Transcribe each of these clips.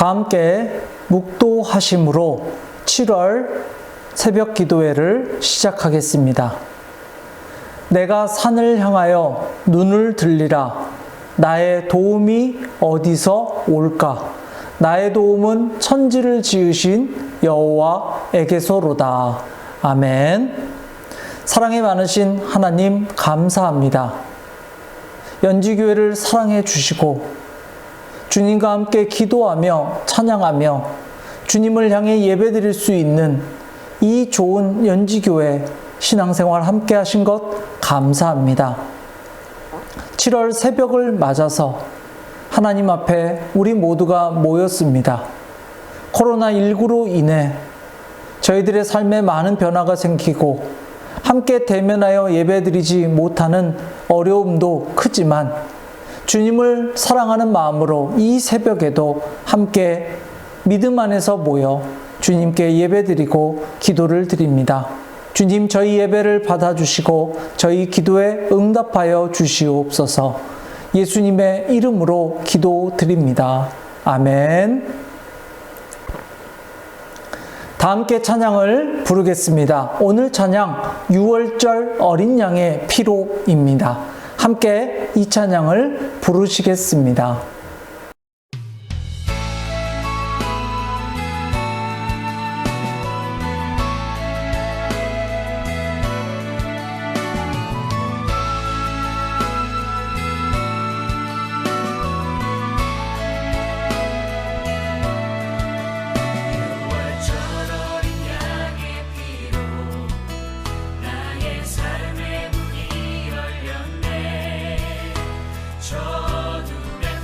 다 함께 묵도하심으로 7월 새벽 기도회를 시작하겠습니다. 내가 산을 향하여 눈을 들리라. 나의 도움이 어디서 올까? 나의 도움은 천지를 지으신 여호와에게서로다. 아멘. 사랑이 많으신 하나님 감사합니다. 연지교회를 사랑해 주시고 주님과 함께 기도하며 찬양하며 주님을 향해 예배드릴 수 있는 이 좋은 연지교회 신앙생활 함께 하신 것 감사합니다. 7월 새벽을 맞아서 하나님 앞에 우리 모두가 모였습니다. 코로나19로 인해 저희들의 삶에 많은 변화가 생기고 함께 대면하여 예배드리지 못하는 어려움도 크지만 주님을 사랑하는 마음으로 이 새벽에도 함께 믿음 안에서 모여 주님께 예배드리고 기도를 드립니다. 주님, 저희 예배를 받아주시고 저희 기도에 응답하여 주시옵소서. 예수님의 이름으로 기도드립니다. 아멘. 다 함께 찬양을 부르겠습니다. 오늘 찬양 6월절 어린 양의 피로입니다. 함께 이 찬양을 부르시겠습니다. 저 눈에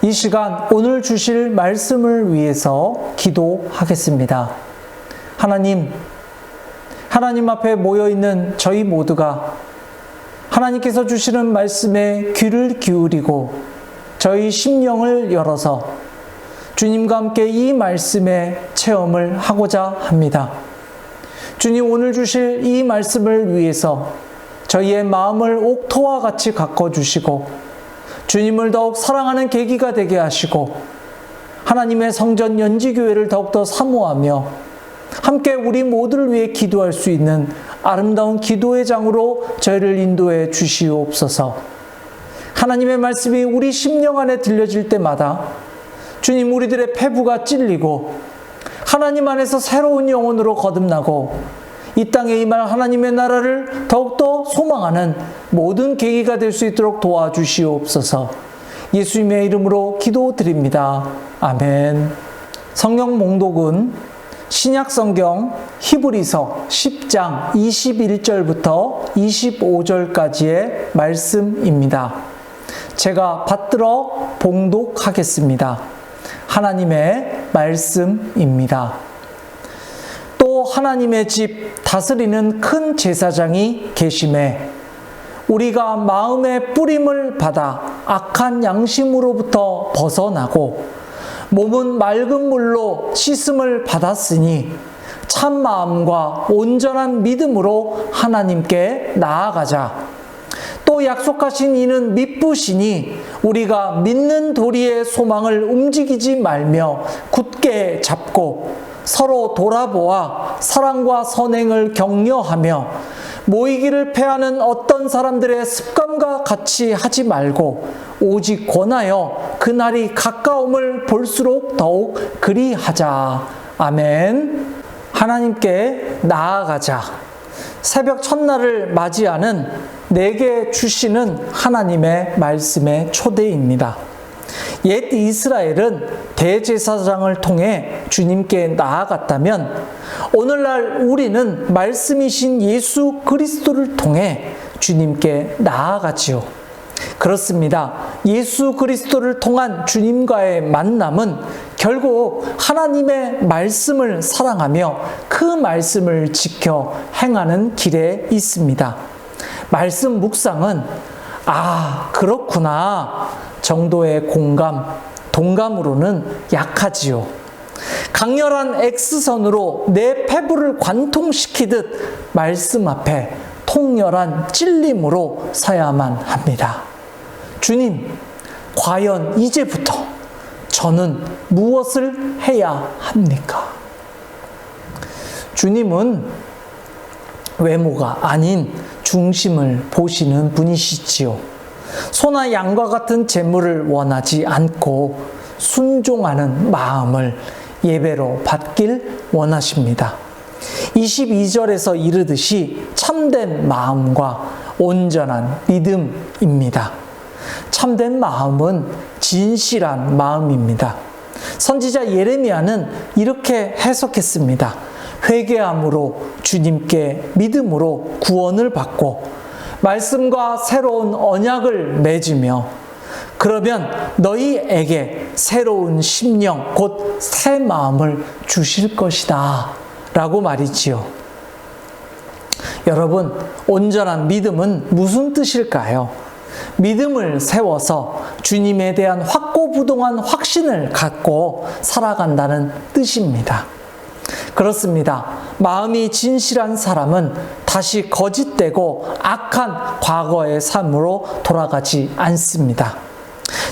이 시간 오늘 주실 말씀을 위해서 기도하겠습니다. 하나님 앞에 모여있는 저희 모두가 하나님께서 주시는 말씀에 귀를 기울이고 저희 심령을 열어서 주님과 함께 이 말씀의 체험을 하고자 합니다. 주님, 오늘 주실 이 말씀을 위해서 저희의 마음을 옥토와 같이 가꿔주시고 주님을 더욱 사랑하는 계기가 되게 하시고 하나님의 성전 연지교회를 더욱더 사모하며 함께 우리 모두를 위해 기도할 수 있는 아름다운 기도의 장으로 저희를 인도해 주시옵소서. 하나님의 말씀이 우리 심령 안에 들려질 때마다 주님, 우리들의 폐부가 찔리고 하나님 안에서 새로운 영혼으로 거듭나고 이 땅에 임할 하나님의 나라를 더욱더 소망하는 모든 계기가 될 수 있도록 도와주시옵소서. 예수님의 이름으로 기도드립니다. 아멘. 성경 봉독은 신약성경 히브리서 10장 21절부터 25절까지의 말씀입니다. 제가 받들어 봉독하겠습니다. 하나님의 말씀입니다. 또 하나님의 집 다스리는 큰 제사장이 계심에 우리가 마음의 뿌림을 받아 악한 양심으로부터 벗어나고 몸은 맑은 물로 씻음을 받았으니 참 마음과 온전한 믿음으로 하나님께 나아가자. 또 약속하신 이는 미쁘시니 우리가 믿는 도리의 소망을 움직이지 말며 굳게 잡고 서로 돌아보아 사랑과 선행을 격려하며 모이기를 패하는 어떤 사람들의 습관과 같이 하지 말고 오직 권하여 그날이 가까움을 볼수록 더욱 그리하자. 아멘. 하나님께 나아가자. 새벽 첫날을 맞이하는 내게 주시는 하나님의 말씀의 초대입니다. 옛 이스라엘은 대제사장을 통해 주님께 나아갔다면 오늘날 우리는 말씀이신 예수 그리스도를 통해 주님께 나아가지요. 그렇습니다. 예수 그리스도를 통한 주님과의 만남은 결국 하나님의 말씀을 사랑하며 그 말씀을 지켜 행하는 길에 있습니다. 말씀 묵상은 그렇구나 정도의 동감으로는 약하지요. 강렬한 X선으로 내 폐부를 관통시키듯 말씀 앞에 통렬한 찔림으로 서야만 합니다. 주님, 과연 이제부터 저는 무엇을 해야 합니까? 주님은 외모가 아닌 중심을 보시는 분이시지요. 소나 양과 같은 재물을 원하지 않고 순종하는 마음을 예배로 받길 원하십니다. 22절에서 이르듯이 참된 마음과 온전한 믿음입니다. 참된 마음은 진실한 마음입니다. 선지자 예레미야는 이렇게 해석했습니다. 회개함으로 주님께 믿음으로 구원을 받고 말씀과 새로운 언약을 맺으며 그러면 너희에게 새로운 심령 곧 새 마음을 주실 것이다 라고 말이지요. 여러분, 온전한 믿음은 무슨 뜻일까요? 믿음을 세워서 주님에 대한 확고부동한 확신을 갖고 살아간다는 뜻입니다. 그렇습니다. 마음이 진실한 사람은 다시 거짓되고 악한 과거의 삶으로 돌아가지 않습니다.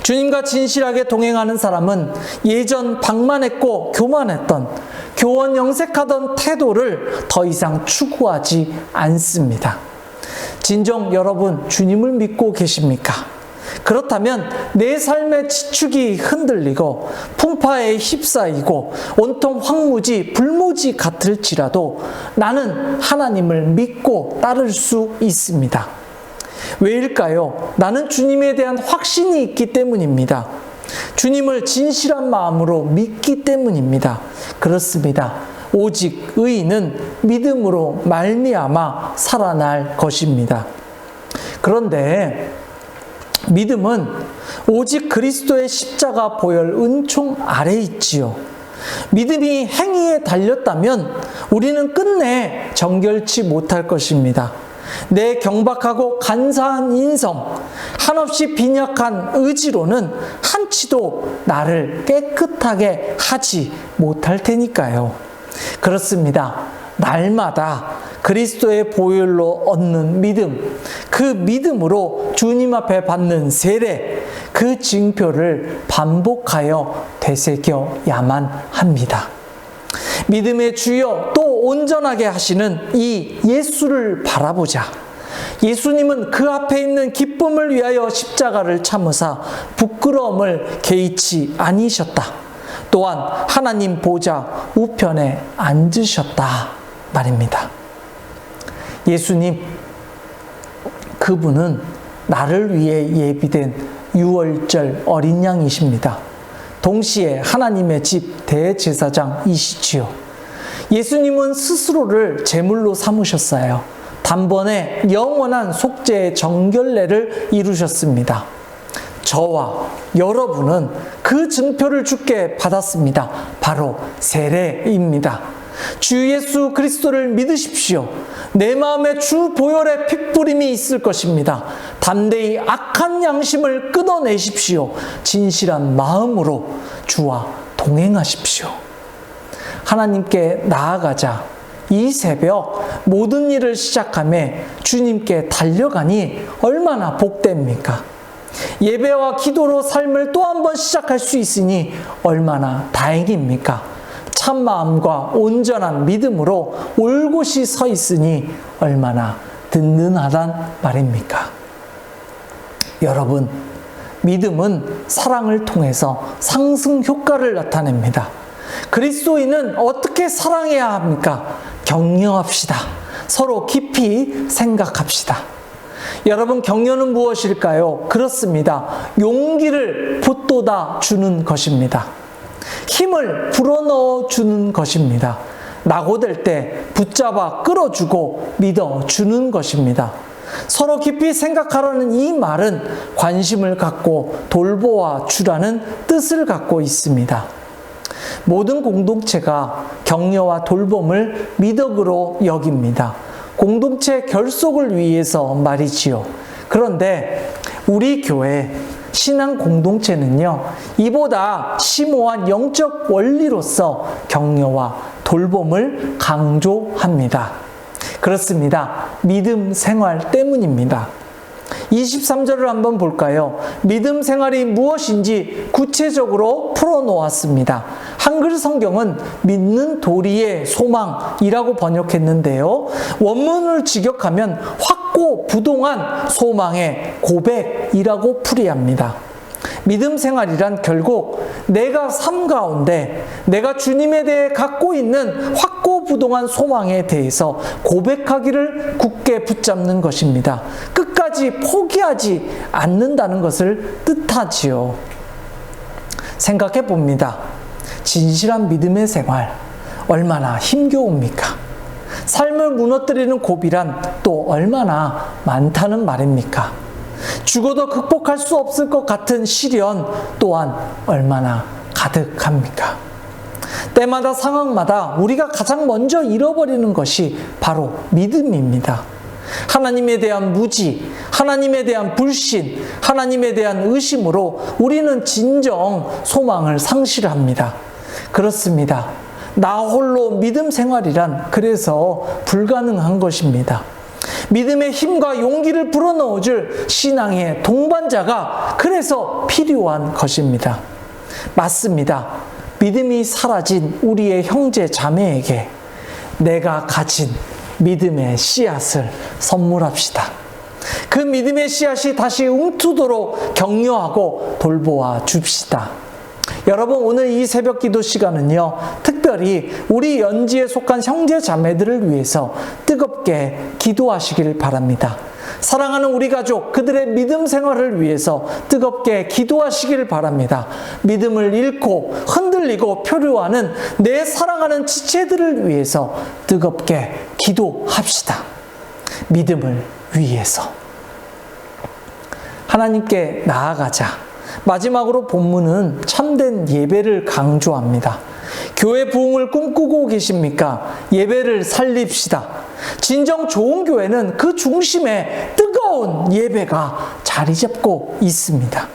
주님과 진실하게 동행하는 사람은 예전 방만했고 교만했던 교원 영색하던 태도를 더 이상 추구하지 않습니다. 진정 여러분, 주님을 믿고 계십니까? 그렇다면 내 삶의 지축이 흔들리고 풍파에 휩싸이고 온통 황무지 불모지 같을지라도 나는 하나님을 믿고 따를 수 있습니다. 왜일까요? 나는 주님에 대한 확신이 있기 때문입니다. 주님을 진실한 마음으로 믿기 때문입니다. 그렇습니다. 오직 의인은 믿음으로 말미암아 살아날 것입니다. 그런데 믿음은 오직 그리스도의 십자가 보혈 은총 아래에 있지요. 믿음이 행위에 달렸다면 우리는 끝내 정결치 못할 것입니다. 내 경박하고 간사한 인성, 한없이 빈약한 의지로는 한치도 나를 깨끗하게 하지 못할 테니까요. 그렇습니다. 날마다 그리스도의 보혈로 얻는 믿음, 그 믿음으로 주님 앞에 받는 세례, 그 징표를 반복하여 되새겨야만 합니다. 믿음의 주여 또 온전하게 하시는 이 예수를 바라보자. 예수님은 그 앞에 있는 기쁨을 위하여 십자가를 참으사 부끄러움을 개의치 아니셨다. 또한 하나님 보좌 우편에 앉으셨다 말입니다. 예수님, 그분은 나를 위해 예비된 유월절 어린 양이십니다. 동시에 하나님의 집 대제사장이시지요. 예수님은 스스로를 제물로 삼으셨어요. 단번에 영원한 속죄의 정결례를 이루셨습니다. 저와 여러분은 그 증표를 주께 받았습니다. 바로 세례입니다. 주 예수 그리스도를 믿으십시오. 내 마음에 주 보혈의 핏부림이 있을 것입니다. 담대히 악한 양심을 끊어내십시오. 진실한 마음으로 주와 동행하십시오. 하나님께 나아가자. 이 새벽 모든 일을 시작하며 주님께 달려가니 얼마나 복됩니까? 예배와 기도로 삶을 또 한 번 시작할 수 있으니 얼마나 다행입니까? 참마음과 온전한 믿음으로 올곧이 서 있으니 얼마나 든든하단 말입니까? 여러분, 믿음은 사랑을 통해서 상승 효과를 나타냅니다. 그리스도인은 어떻게 사랑해야 합니까? 격려합시다. 서로 깊이 생각합시다. 여러분, 격려는 무엇일까요? 그렇습니다. 용기를 붙돋아 주는 것입니다. 힘을 불어넣어 주는 것입니다. 낙오될 때 붙잡아 끌어주고 믿어주는 것입니다. 서로 깊이 생각하라는 이 말은 관심을 갖고 돌보아 주라는 뜻을 갖고 있습니다. 모든 공동체가 격려와 돌봄을 미덕으로 여깁니다. 공동체 결속을 위해서 말이지요. 그런데 우리 교회 신앙 공동체는요, 이보다 심오한 영적 원리로서 격려와 돌봄을 강조합니다. 그렇습니다. 믿음 생활 때문입니다. 23절을 한번 볼까요? 믿음 생활이 무엇인지 구체적으로 풀어놓았습니다. 한글 성경은 믿는 도리의 소망이라고 번역했는데요. 원문을 직역하면 확고부동한 소망의 고백이라고 풀이합니다. 믿음 생활이란 결국 내가 삶 가운데 내가 주님에 대해 갖고 있는 확고부동한 소망에 대해서 고백하기를 굳게 붙잡는 것입니다. 끝까지 포기하지 않는다는 것을 뜻하지요. 생각해 봅니다. 진실한 믿음의 생활 얼마나 힘겨웁니까? 삶을 무너뜨리는 고비란 또 얼마나 많다는 말입니까? 죽어도 극복할 수 없을 것 같은 시련 또한 얼마나 가득합니까? 때마다 상황마다 우리가 가장 먼저 잃어버리는 것이 바로 믿음입니다. 하나님에 대한 무지, 하나님에 대한 불신, 하나님에 대한 의심으로 우리는 진정 소망을 상실합니다. 그렇습니다. 나 홀로 믿음 생활이란 그래서 불가능한 것입니다. 믿음의 힘과 용기를 불어넣어줄 신앙의 동반자가 그래서 필요한 것입니다. 맞습니다. 믿음이 사라진 우리의 형제 자매에게 내가 가진 믿음의 씨앗을 선물합시다. 그 믿음의 씨앗이 다시 움트도록 격려하고 돌보아 줍시다. 여러분, 오늘 이 새벽 기도 시간은요, 특별히 우리 연지에 속한 형제 자매들을 위해서 뜨겁게 기도하시길 바랍니다. 사랑하는 우리 가족, 그들의 믿음 생활을 위해서 뜨겁게 기도하시길 바랍니다. 믿음을 잃고 흔들리고 표류하는 내 사랑하는 지체들을 위해서 뜨겁게 기도합시다. 믿음을 위해서. 하나님께 나아가자. 마지막으로 본문은 참된 예배를 강조합니다. 교회 부흥을 꿈꾸고 계십니까? 예배를 살립시다. 진정 좋은 교회는 그 중심에 뜨거운 예배가 자리 잡고 있습니다.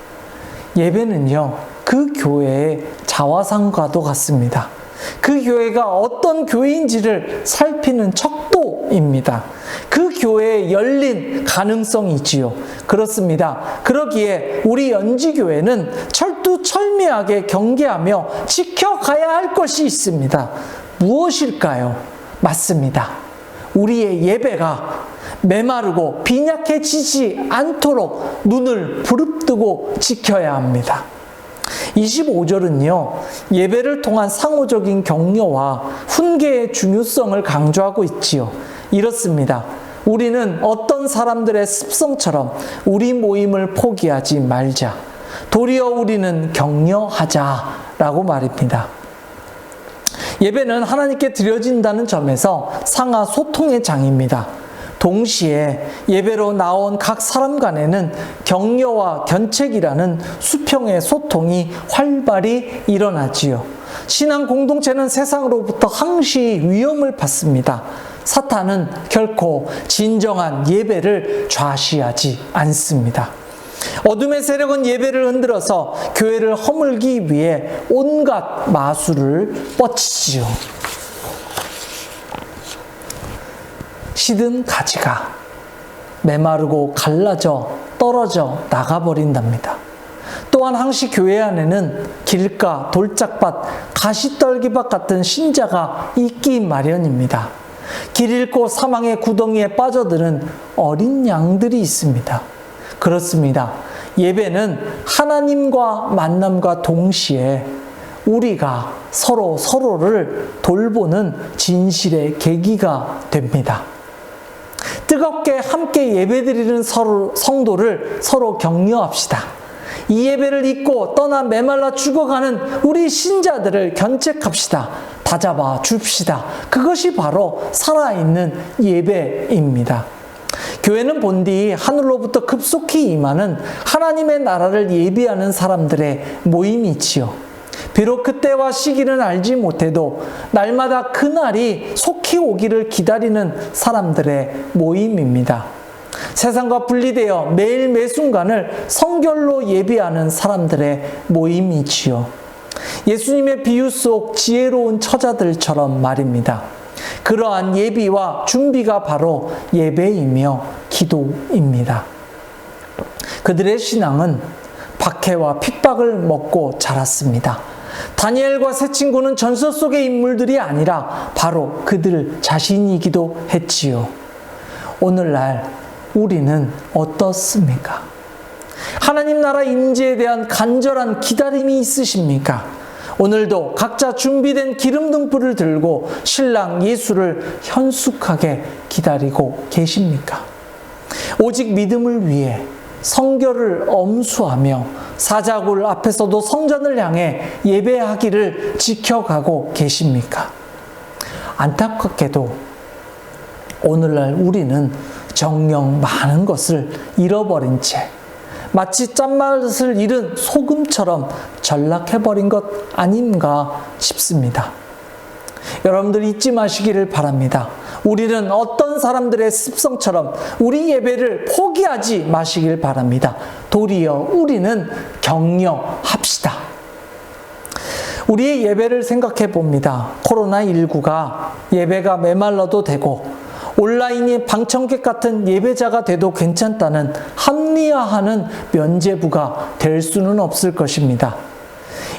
예배는요, 그 교회의 자화상과도 같습니다. 그 교회가 어떤 교회인지를 살피는 척도입니다. 그 교회에 열린 가능성이지요. 그렇습니다. 그러기에 우리 연지교회는 철두철미하게 경계하며 지켜가야 할 것이 있습니다. 무엇일까요? 맞습니다. 우리의 예배가 메마르고 빈약해지지 않도록 눈을 부릅뜨고 지켜야 합니다. 25절은요, 예배를 통한 상호적인 격려와 훈계의 중요성을 강조하고 있지요. 이렇습니다. 우리는 어떤 사람들의 습성처럼 우리 모임을 포기하지 말자. 도리어 우리는 격려하자라고 말입니다. 예배는 하나님께 드려진다는 점에서 상하 소통의 장입니다. 동시에 예배로 나온 각 사람 간에는 격려와 견책이라는 수평의 소통이 활발히 일어나지요. 신앙 공동체는 세상으로부터 항시 위험을 받습니다. 사탄은 결코 진정한 예배를 좌시하지 않습니다. 어둠의 세력은 예배를 흔들어서 교회를 허물기 위해 온갖 마술을 뻗치지요. 시든 가지가 메마르고 갈라져 떨어져 나가버린답니다. 또한 항시 교회 안에는 길가, 돌짝밭, 가시떨기밭 같은 신자가 있기 마련입니다. 길 잃고 사망의 구덩이에 빠져드는 어린 양들이 있습니다. 그렇습니다. 예배는 하나님과 만남과 동시에 우리가 서로를 돌보는 진실의 계기가 됩니다. 뜨겁게 함께 예배드리는 성도를 서로 격려합시다. 이 예배를 잊고 떠나 메말라 죽어가는 우리 신자들을 견책합시다. 다잡아 줍시다. 그것이 바로 살아있는 예배입니다. 교회는 본디 하늘로부터 급속히 임하는 하나님의 나라를 예비하는 사람들의 모임이지요. 비록 그때와 시기는 알지 못해도 날마다 그날이 속히 오기를 기다리는 사람들의 모임입니다. 세상과 분리되어 매일 매순간을 성결로 예비하는 사람들의 모임이지요. 예수님의 비유 속 지혜로운 처자들처럼 말입니다. 그러한 예비와 준비가 바로 예배이며 기도입니다. 그들의 신앙은 박해와 핍박을 먹고 자랐습니다. 다니엘과 세 친구는 전설 속의 인물들이 아니라 바로 그들 자신이기도 했지요. 오늘날 우리는 어떻습니까? 하나님 나라 임재에 대한 간절한 기다림이 있으십니까? 오늘도 각자 준비된 기름 등불을 들고 신랑 예수를 현숙하게 기다리고 계십니까? 오직 믿음을 위해 성결을 엄수하며 사자굴 앞에서도 성전을 향해 예배하기를 지켜가고 계십니까? 안타깝게도 오늘날 우리는 정녕 많은 것을 잃어버린 채 마치 짠맛을 잃은 소금처럼 전락해버린 것 아닌가 싶습니다. 여러분들 잊지 마시기를 바랍니다. 우리는 어떤 사람들의 습성처럼 우리 예배를 포기하지 마시길 바랍니다. 도리어 우리는 격려합시다. 우리의 예배를 생각해 봅니다. 코로나19가 예배가 메말라도 되고 온라인이 방청객 같은 예배자가 돼도 괜찮다는 합리화하는 면죄부가 될 수는 없을 것입니다.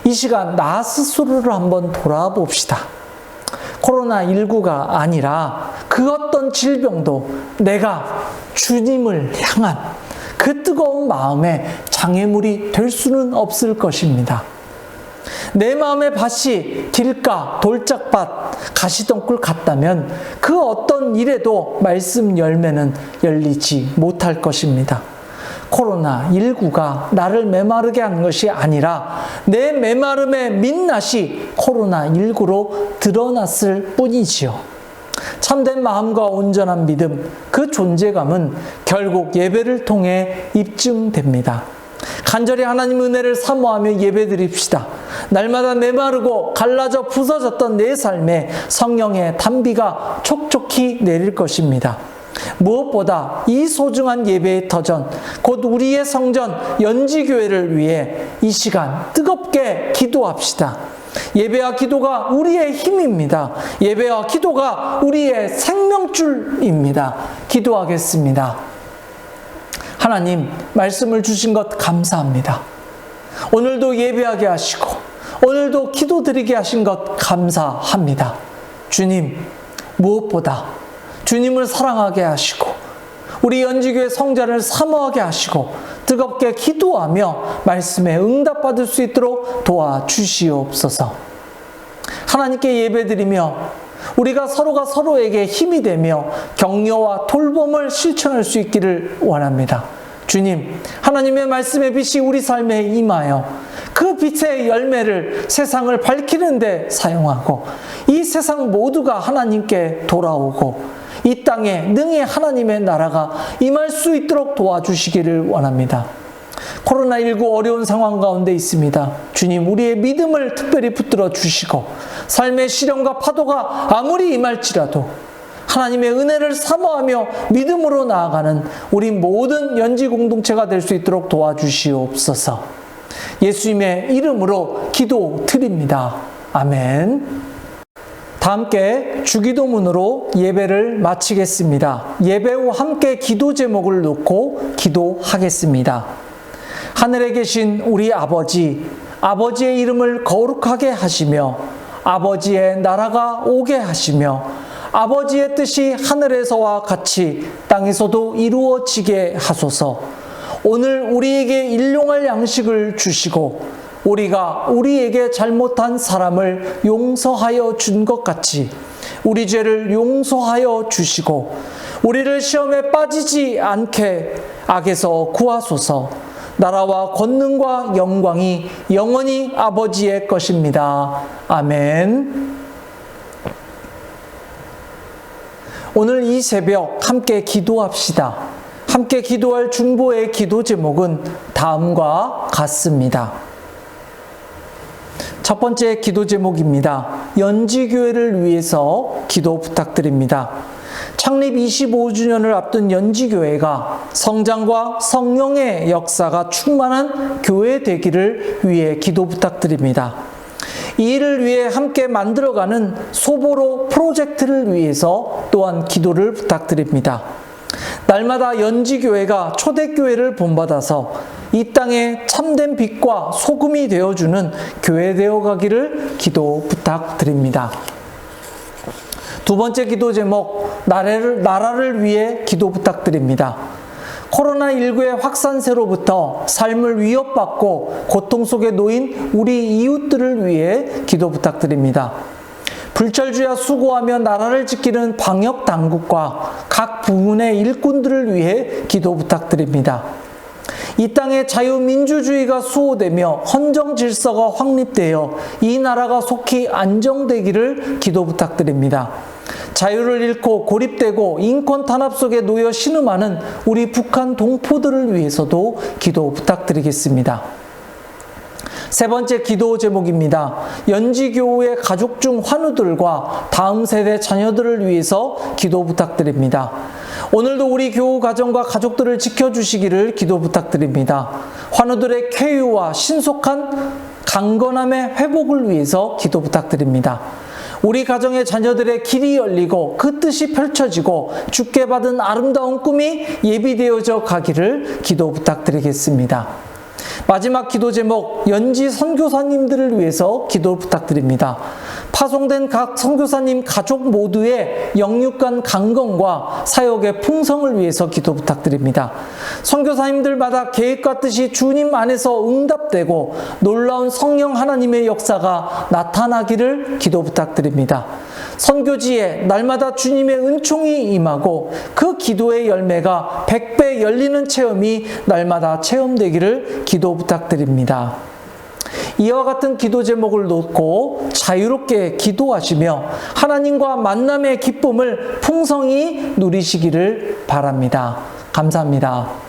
이 시간 나 스스로를 한번 돌아봅시다. 코로나19가 아니라 그 어떤 질병도 내가 주님을 향한 그 뜨거운 마음에 장애물이 될 수는 없을 것입니다. 내 마음의 밭이 길가, 돌짝밭, 가시덩굴 같다면 그 어떤 일에도 말씀 열매는 열리지 못할 것입니다. 코로나19가 나를 메마르게 한 것이 아니라 내 메마름의 민낯이 코로나19로 드러났을 뿐이지요. 참된 마음과 온전한 믿음, 그 존재감은 결국 예배를 통해 입증됩니다. 간절히 하나님 은혜를 사모하며 예배드립시다. 날마다 메마르고 갈라져 부서졌던 내 삶에 성령의 단비가 촉촉히 내릴 것입니다. 무엇보다 이 소중한 예배의 터전, 곧 우리의 성전 연지교회를 위해 이 시간 뜨겁게 기도합시다. 예배와 기도가 우리의 힘입니다. 예배와 기도가 우리의 생명줄입니다. 기도하겠습니다. 하나님, 말씀을 주신 것 감사합니다. 오늘도 예배하게 하시고 오늘도 기도드리게 하신 것 감사합니다. 주님, 무엇보다 주님을 사랑하게 하시고 우리 연지교회 성전을 사모하게 하시고 뜨겁게 기도하며 말씀에 응답받을 수 있도록 도와주시옵소서. 하나님께 예배드리며 우리가 서로가 서로에게 힘이 되며 격려와 돌봄을 실천할 수 있기를 원합니다. 주님, 하나님의 말씀의 빛이 우리 삶에 임하여 그 빛의 열매를 세상을 밝히는 데 사용하고 이 세상 모두가 하나님께 돌아오고 이 땅에 능히 하나님의 나라가 임할 수 있도록 도와주시기를 원합니다. 코로나19 어려운 상황 가운데 있습니다. 주님, 우리의 믿음을 특별히 붙들어 주시고 삶의 시련과 파도가 아무리 임할지라도 하나님의 은혜를 사모하며 믿음으로 나아가는 우리 모든 연지 공동체가 될 수 있도록 도와주시옵소서. 예수님의 이름으로 기도드립니다. 아멘. 다 함께 주기도문으로 예배를 마치겠습니다. 예배 후 함께 기도 제목을 놓고 기도하겠습니다. 하늘에 계신 우리 아버지, 아버지의 이름을 거룩하게 하시며 아버지의 나라가 오게 하시며 아버지의 뜻이 하늘에서와 같이 땅에서도 이루어지게 하소서. 오늘 우리에게 일용할 양식을 주시고 우리가 우리에게 잘못한 사람을 용서하여 준 것 같이 우리 죄를 용서하여 주시고 우리를 시험에 빠지지 않게 악에서 구하소서. 나라와 권능과 영광이 영원히 아버지의 것입니다. 아멘. 오늘 이 새벽 함께 기도합시다. 함께 기도할 중보의 기도 제목은 다음과 같습니다. 첫 번째 기도 제목입니다. 연지교회를 위해서 기도 부탁드립니다. 창립 25주년을 앞둔 연지교회가 성장과 성령의 역사가 충만한 교회 되기를 위해 기도 부탁드립니다. 이 일을 위해 함께 만들어가는 소보로 프로젝트를 위해서 또한 기도를 부탁드립니다. 날마다 연지교회가 초대교회를 본받아서 이 땅에 참된 빛과 소금이 되어주는 교회 되어가기를 기도 부탁드립니다. 두 번째 기도 제목, 나라를 위해 기도 부탁드립니다. 코로나19의 확산세로부터 삶을 위협받고 고통 속에 놓인 우리 이웃들을 위해 기도 부탁드립니다. 불철주야 수고하며 나라를 지키는 방역 당국과 각 부문의 일꾼들을 위해 기도 부탁드립니다. 이 땅에 자유민주주의가 수호되며 헌정 질서가 확립되어 이 나라가 속히 안정되기를 기도 부탁드립니다. 자유를 잃고 고립되고 인권 탄압 속에 놓여 신음하는 우리 북한 동포들을 위해서도 기도 부탁드리겠습니다. 세 번째 기도 제목입니다. 연지교회 가족 중 환우들과 다음 세대 자녀들을 위해서 기도 부탁드립니다. 오늘도 우리 교우 가정과 가족들을 지켜주시기를 기도 부탁드립니다. 환우들의 쾌유와 신속한 강건함의 회복을 위해서 기도 부탁드립니다. 우리 가정의 자녀들의 길이 열리고 그 뜻이 펼쳐지고 주께 받은 아름다운 꿈이 예비되어져 가기를 기도 부탁드리겠습니다. 마지막 기도 제목, 연지 선교사님들을 위해서 기도 부탁드립니다. 파송된 각 선교사님 가족 모두의 영육간 강건과 사역의 풍성을 위해서 기도 부탁드립니다. 선교사님들마다 계획과 뜻이 주님 안에서 응답되고 놀라운 성령 하나님의 역사가 나타나기를 기도 부탁드립니다. 선교지에 날마다 주님의 은총이 임하고 그 기도의 열매가 100배 열리는 체험이 날마다 체험되기를 기도 부탁드립니다. 이와 같은 기도 제목을 놓고 자유롭게 기도하시며 하나님과 만남의 기쁨을 풍성히 누리시기를 바랍니다. 감사합니다.